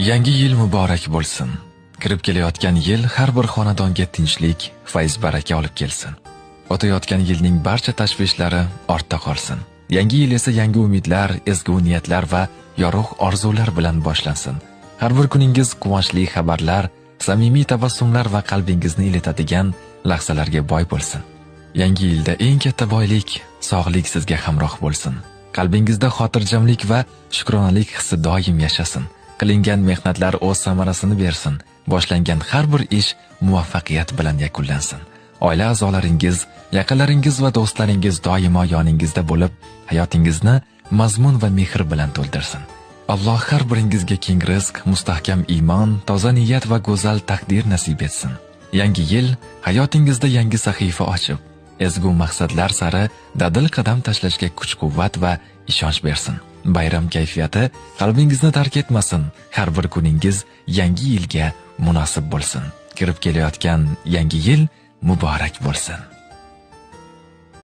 Yangi yil muborak bo'lsin. Kirib kelayotgan yil har bir xonadonga tinchlik, fayz baraka olib kelsin. O'tayotgan yilning barcha tashvishlari ortda qolsin. Yangi yil esa yangi umidlar, ezgu niyatlar va yorug' orzular bilan boshlansin. Har bir kuningiz quvonchli xabarlar, samimiy tabassumlar va qalbingizni iletadigan lahzalarga boy bo'lsin. Yangi yilda eng katta boylik, sog'lik sizga hamroh bo'lsin. Qalbingizda xotirjamlik va shukronalik hissi doim yashasin. Qilingan mehnatlar o'z samarasini bersin. Boshlangan har bir ish muvaffaqiyat bilan yakunlansin. Oila a'zolaringiz, yaqinlaringiz va do'stlaringiz doimo yoningizda bo'lib, hayotingizni mazmun va mehr bilan to'ldirsin. Alloh har biringizga keng rizq, mustahkam iymon, toza niyat va go'zal taqdir nasib etsin. Yangi yil hayotingizda yangi sahifa ochib, ezgu maqsadlar sari dadil qadam tashlashga kuch-quvvat va ishonch bersin. Bayram kayfiyati qalbingizni tark etmasin. Har bir kuningiz yangi yilga munosib bo'lsin. Kirib kelayotgan yangi yil muborak bo'lsin.